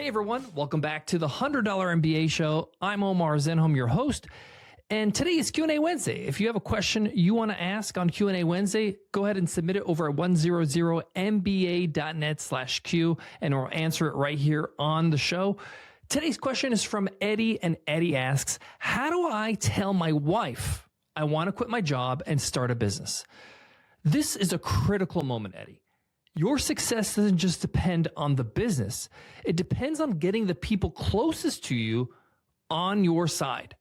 everyone, welcome back to the $100 MBA show. I'm Omar Zenhom, your host, and today is Q&A Wednesday. If you have a question you want to ask on Q&A Wednesday, go ahead and submit it over at 100mba.net/Q, and we'll answer it right here on the show. Today's question is from Eddie, and Eddie asks, how do I tell my wife I want to quit my job and start a business? This is a critical moment, Eddie. Your success doesn't just depend on the business. It depends on getting the people closest to you on your side.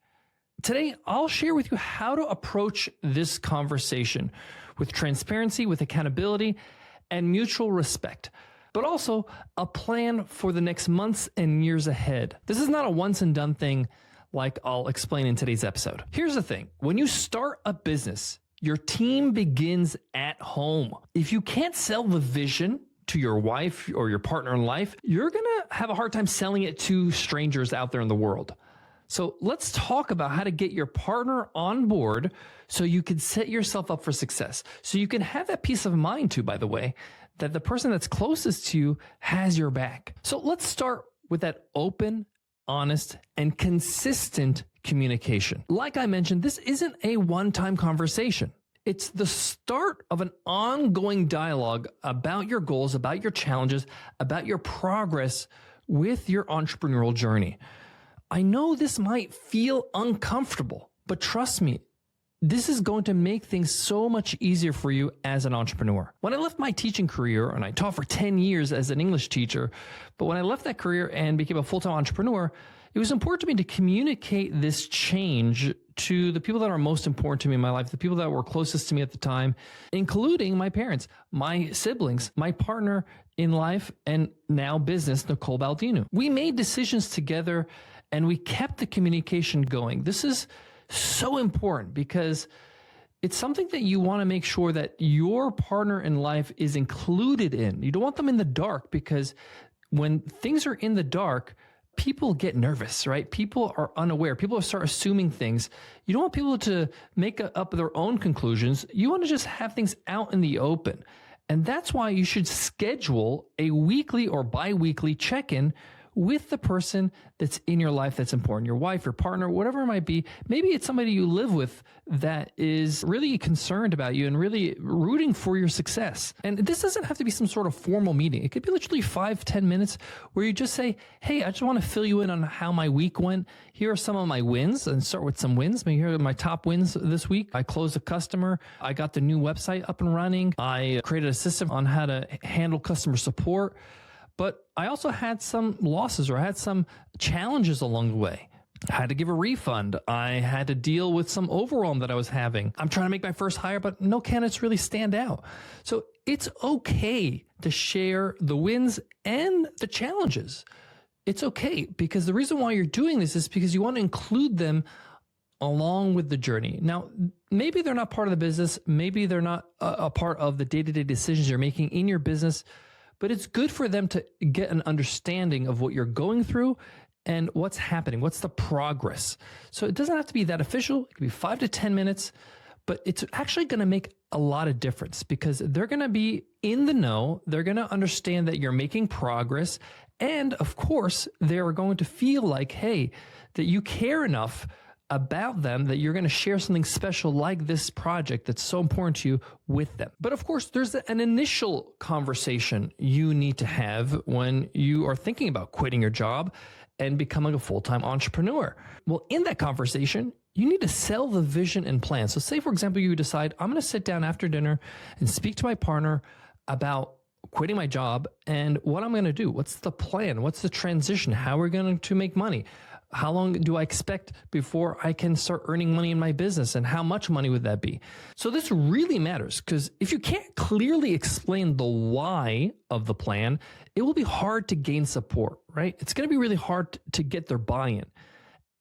Today, I'll share with you how to approach this conversation with transparency, with accountability, and mutual respect, but also a plan for the next months and years ahead. This is not a once and done thing like I'll explain in today's episode. Here's the thing. When you start a business, your team begins at home. If you can't sell the vision to your wife or your partner in life, you're going to have a hard time selling it to strangers out there in the world. So let's talk about how to get your partner on board so you can set yourself up for success. So you can have that peace of mind too, by the way, that the person that's closest to you has your back. So let's start with that open, honest, and consistent communication. Like I mentioned, this isn't a one-time conversation. It's the start of an ongoing dialogue about your goals, about your challenges, about your progress with your entrepreneurial journey. I know this might feel uncomfortable, but trust me, this is going to make things so much easier for you as an entrepreneur. When I left my teaching career, and I taught for 10 years as an English teacher, but when I left that career and became a full-time entrepreneur, it was important to me to communicate this change to the people that are most important to me in my life, the people that were closest to me at the time, including my parents, my siblings, my partner in life, and now business, Nicole Baldino. We made decisions together and we kept the communication going. This is so important because it's something that you want to make sure that your partner in life is included in. You don't want them in the dark, because when things are in the dark, people get nervous, right? People are unaware. People start assuming things. You don't want people to make up their own conclusions. You want to just have things out in the open. And that's why you should schedule a weekly or bi-weekly check-in with the person that's in your life that's important, your wife, your partner, whatever it might be. Maybe it's somebody you live with that is really concerned about you and really rooting for your success. And this doesn't have to be some sort of formal meeting. It could be literally 5-10 minutes where you just say, hey, I just want to fill you in on how my week went. Here are some of my wins, and start with some wins. Maybe here are my top wins this week. I closed a customer. I got the new website up and running. I created a system on how to handle customer support. But I also had some losses, or I had some challenges along the way. I had to give a refund. I had to deal with some overwhelm that I was having. I'm trying to make my first hire, but no candidates really stand out. So it's okay to share the wins and the challenges. It's okay, because the reason why you're doing this is because you want to include them along with the journey. Now, maybe they're not part of the business. Maybe they're not a part of the day-to-day decisions you're making in your business. But it's good for them to get an understanding of what you're going through and what's happening, what's the progress. So it doesn't have to be that official. It could be 5 to 10 minutes, but it's actually going to make a lot of difference, because they're going to be in the know. They're going to understand that you're making progress. And of course, they're going to feel like, hey, that you care enough about them that you're going to share something special like this project that's so important to you with them. But of course, there's an initial conversation you need to have when you are thinking about quitting your job and becoming a full-time entrepreneur. Well, in that conversation, you need to sell the vision and plan. So say, for example, you decide, I'm going to sit down after dinner and speak to my partner about quitting my job and what I'm going to do. What's the plan? What's the transition? How are we going to make money? How long do I expect before I can start earning money in my business? And how much money would that be? So this really matters, because if you can't clearly explain the why of the plan, it will be hard to gain support, right? It's going to be really hard to get their buy-in.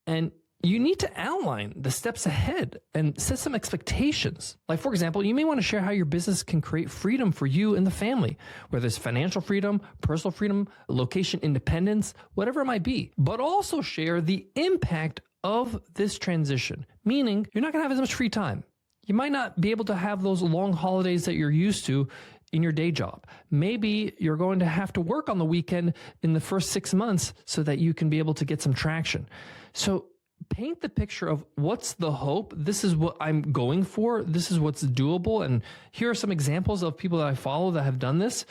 And you need to outline the steps ahead and set some expectations. Like, for example, you may want to share how your business can create freedom for you and the family, whether it's financial freedom, personal freedom, location independence, whatever it might be. But also share the impact of this transition, meaning you're not going to have as much free time. You might not be able to have those long holidays that you're used to in your day job. Maybe you're going to have to work on the weekend in the first 6 months so that you can be able to get some traction. So paint the picture of what's the hope. This is what I'm going for. This is what's doable. And here are some examples of people that I follow that have done this.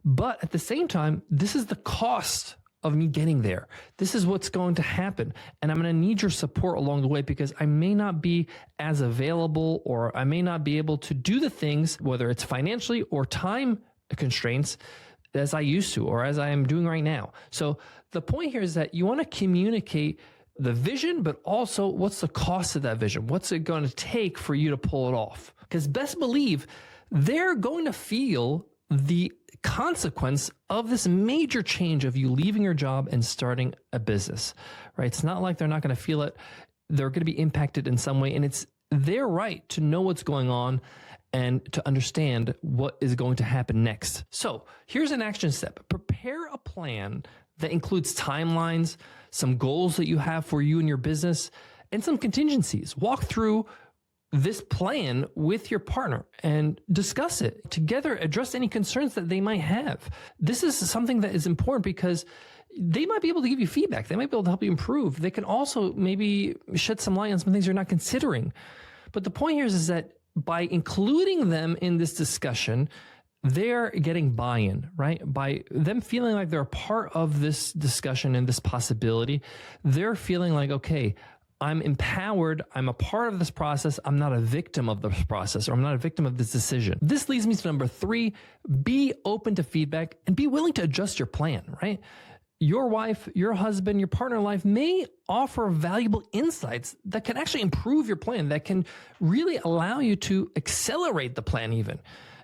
But at the same time, this is the cost of me getting there. This is what's going to happen. And I'm going to need your support along the way because I may not be as available, or I may not be able to do the things, whether it's financially or time constraints, as I used to, or as I am doing right now. So the point here is that you want to communicate the vision, but also what's the cost of that vision? What's it going to take for you to pull it off? Because best believe they're going to feel the consequence of this major change of you leaving your job and starting a business, right? It's not like they're not going to feel it. They're going to be impacted in some way, and it's their right to know what's going on and to understand what is going to happen next. So here's an action step. Prepare a plan that includes timelines, some goals that you have for you and your business, and some contingencies. Walk through this plan with your partner and discuss it together. Address any concerns that they might have. This is something that is important because they might be able to give you feedback. They might be able to help you improve. They can also maybe shed some light on some things you're not considering. But the point here is that by including them in this discussion, they're getting buy-in, right? By them feeling like they're a part of this discussion and this possibility, they're feeling like, okay, I'm empowered. I'm a part of this process. I'm not a victim of this process, or I'm not a victim of this decision. This leads me to number 3, be open to feedback and be willing to adjust your plan, right? Your wife, your husband, your partner in life may offer valuable insights that can actually improve your plan, that can really allow you to accelerate the plan even.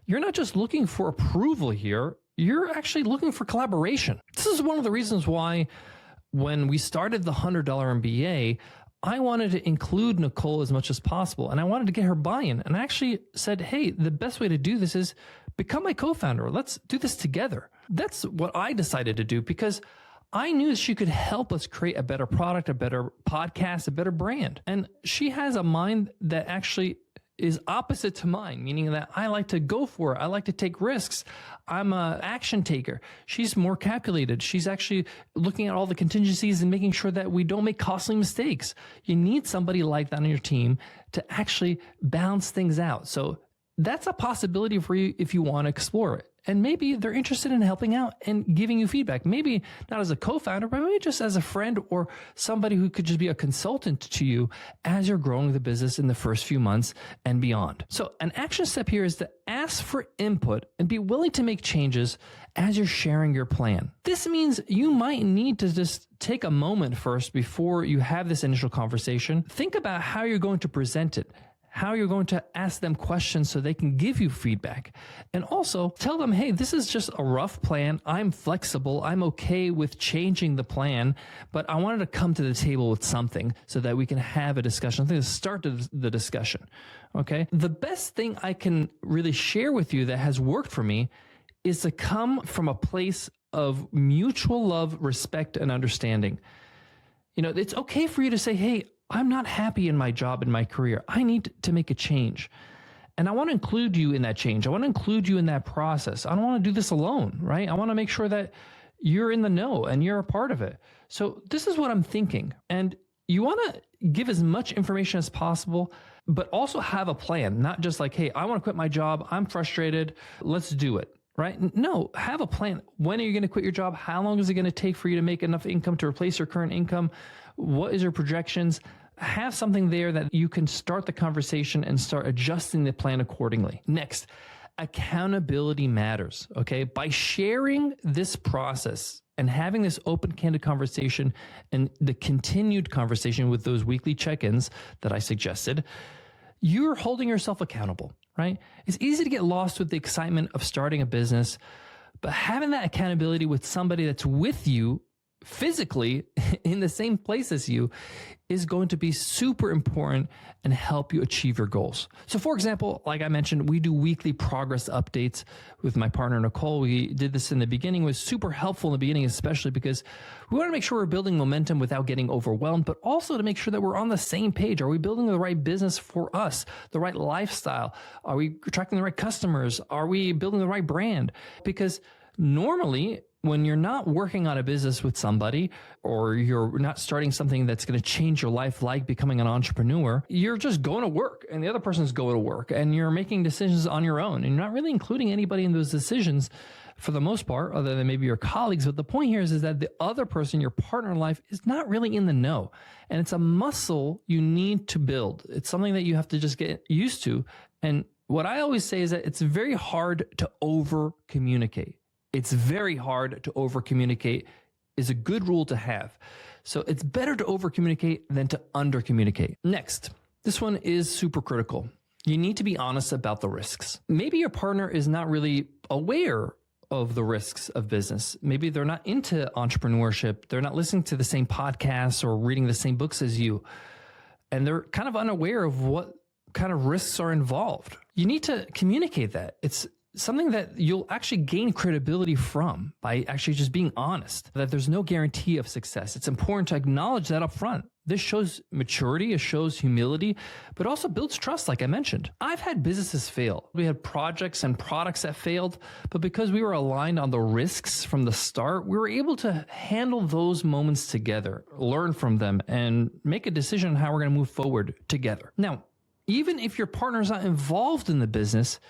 You're not just looking for approval here. You're actually looking for collaboration. This is one of the reasons why when we started the $100 MBA, I wanted to include Nicole as much as possible, and I wanted to get her buy-in. And I actually said, hey, the best way to do this is become my co-founder. Let's do this together. That's what I decided to do because I knew she could help us create a better product, a better podcast, a better brand. And she has a mind that actually is opposite to mine, meaning that I like to go for it. I like to take risks. I'm an action taker. She's more calculated. She's actually looking at all the contingencies and making sure that we don't make costly mistakes. You need somebody like that on your team to actually balance things out. So that's a possibility for you if you want to explore it. And maybe they're interested in helping out and giving you feedback. Maybe not as a co-founder, but maybe just as a friend or somebody who could just be a consultant to you as you're growing the business in the first few months and beyond. So an action step here is to ask for input and be willing to make changes as you're sharing your plan. This means you might need to just take a moment first before you have this initial conversation. Think about how you're going to present it, how you're going to ask them questions so they can give you feedback. And also tell them, hey, this is just a rough plan. I'm flexible. I'm okay with changing the plan, but I wanted to come to the table with something so that we can have a discussion. I think to start the discussion. Okay. The best thing I can really share with you that has worked for me is to come from a place of mutual love, respect, and understanding. You know, it's okay for you to say, hey, I'm not happy in my job, in my career. I need to make a change. And I want to include you in that change. I want to include you in that process. I don't want to do this alone, right? I want to make sure that you're in the know and you're a part of it. So this is what I'm thinking. And you want to give as much information as possible, but also have a plan, not just like, hey, I want to quit my job. I'm frustrated. Let's do it. Right? No, have a plan. When are you going to quit your job? How long is it going to take for you to make enough income to replace your current income? What is your projections? Have something there that you can start the conversation and start adjusting the plan accordingly. Next, accountability matters. Okay. By sharing this process and having this open, candid conversation and the continued conversation with those weekly check-ins that I suggested, you're holding yourself accountable, right? It's easy to get lost with the excitement of starting a business, but having that accountability with somebody that's with you physically in the same place as you is going to be super important and help you achieve your goals. So for example, like I mentioned, we do weekly progress updates with my partner, Nicole. We did this in the beginning. It was super helpful in the beginning, especially because we want to make sure we're building momentum without getting overwhelmed, but also to make sure that we're on the same page. Are we building the right business for us, the right lifestyle? Are we attracting the right customers? Are we building the right brand? Because normally, when you're not working on a business with somebody, or you're not starting something that's going to change your life, like becoming an entrepreneur, you're just going to work and the other person's going to work, and you're making decisions on your own, and you're not really including anybody in those decisions for the most part, other than maybe your colleagues. But the point here is that the other person, your partner in life, is not really in the know. And it's a muscle you need to build. It's something that you have to just get used to. And what I always say is that it's very hard to over communicate. It's very hard to over communicate is a good rule to have. So it's better to over communicate than to under communicate. Next, this one is super critical. You need to be honest about the risks. Maybe your partner is not really aware of the risks of business. Maybe they're not into entrepreneurship. They're not listening to the same podcasts or reading the same books as you. And they're kind of unaware of what kind of risks are involved. You need to communicate that. It's something that you'll actually gain credibility from by actually just being honest, that there's no guarantee of success. It's important to acknowledge that up front. This shows maturity, it shows humility, but also builds trust, like I mentioned. I've had businesses fail. We had projects and products that failed, but because we were aligned on the risks from the start, we were able to handle those moments together, learn from them, and make a decision on how we're going to move forward together. Now, even if your partner's not involved in the business,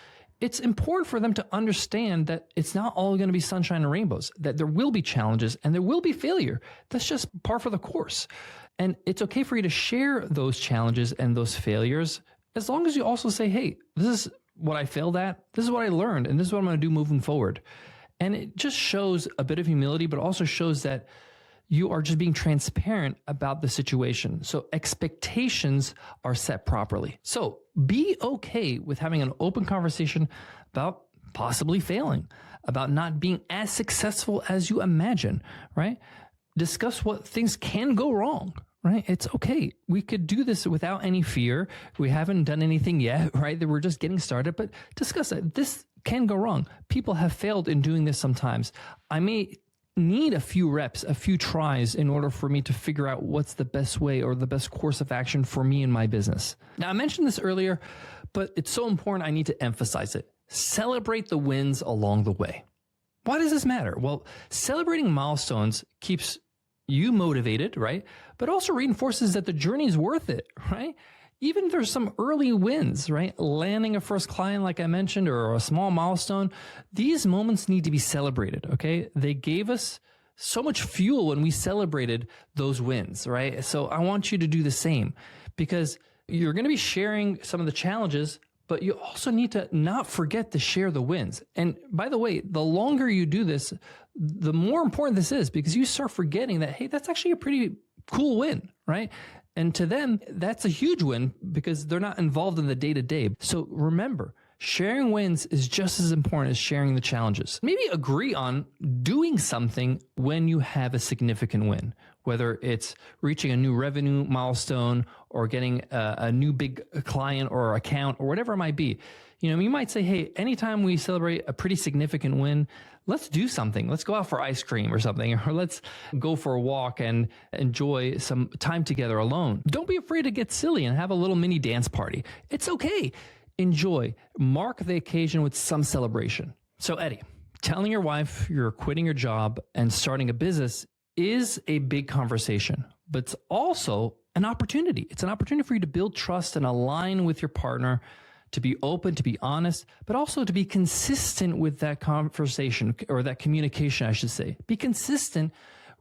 it's important for them to understand that it's not all going to be sunshine and rainbows, that there will be challenges and there will be failure. That's just par for the course. And it's okay for you to share those challenges and those failures, as long as you also say, hey, this is what I failed at, this is what I learned, and this is what I'm going to do moving forward. And it just shows a bit of humility, but also shows that you are just being transparent about the situation. So expectations are set properly. So be okay with having an open conversation about possibly failing, about not being as successful as you imagine, right? Discuss what things can go wrong, right? It's okay. We could do this without any fear. We haven't done anything yet, right? That we're just getting started, but discuss it. This can go wrong. People have failed in doing this sometimes. I may need a few reps, a few tries in order for me to figure out what's the best way or the best course of action for me and my business. Now, I mentioned this earlier, but it's so important I need to emphasize it. Celebrate the wins along the way. Why does this matter? Well, celebrating milestones keeps you motivated, right? But also reinforces that the journey is worth it, right? Even if there's some early wins, right? Landing a first client, like I mentioned, or a small milestone, these moments need to be celebrated, okay? They gave us so much fuel when we celebrated those wins, right? So I want you to do the same, because you're going to be sharing some of the challenges, but you also need to not forget to share the wins. And by the way, the longer you do this, the more important this is, because you start forgetting that, hey, that's actually a pretty cool win, right? And to them, that's a huge win because they're not involved in the day-to-day. So remember, sharing wins is just as important as sharing the challenges. Maybe agree on doing something when you have a significant win, whether it's reaching a new revenue milestone or getting a new big client or account or whatever it might be. You know, you might say, hey, anytime we celebrate a pretty significant win, let's do something. Let's go out for ice cream or something, or let's go for a walk and enjoy some time together alone. Don't be afraid to get silly and have a little mini dance party. It's okay. Enjoy. Mark the occasion with some celebration. So Eddie, telling your wife you're quitting your job and starting a business is a big conversation, but it's also an opportunity. It's an opportunity for you to build trust and align with your partner, to be open, to be honest, but also to be consistent with that conversation, or that communication, I should say. Be consistent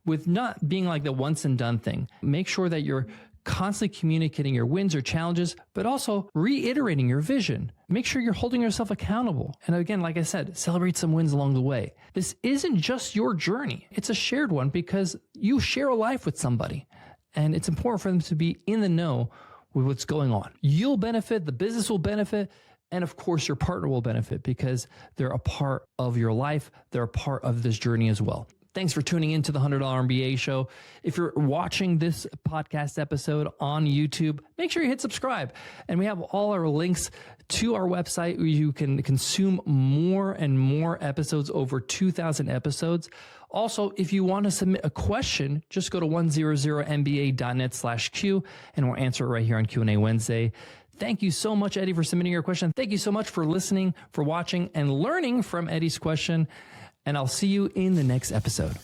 with not being like the once and done thing. Make sure that you're constantly communicating your wins or challenges, but also reiterating your vision. Make sure you're holding yourself accountable. And again, like I said, celebrate some wins along the way. This isn't just your journey. It's a shared one because you share a life with somebody, and it's important for them to be in the know with what's going on. You'll benefit, the business will benefit, and of course your partner will benefit because they're a part of your life. They're a part of this journey as well. Thanks for tuning into the $100 MBA show. If you're watching this podcast episode on YouTube, make sure you hit subscribe. And we have all our links to our website where you can consume more and more episodes, over 2,000 episodes. Also, if you want to submit a question, just go to 100mba.net/Q and we'll answer it right here on Q&A Wednesday. Thank you so much, Eddie, for submitting your question. Thank you so much for listening, for watching, and learning from Eddie's question. And I'll see you in the next episode.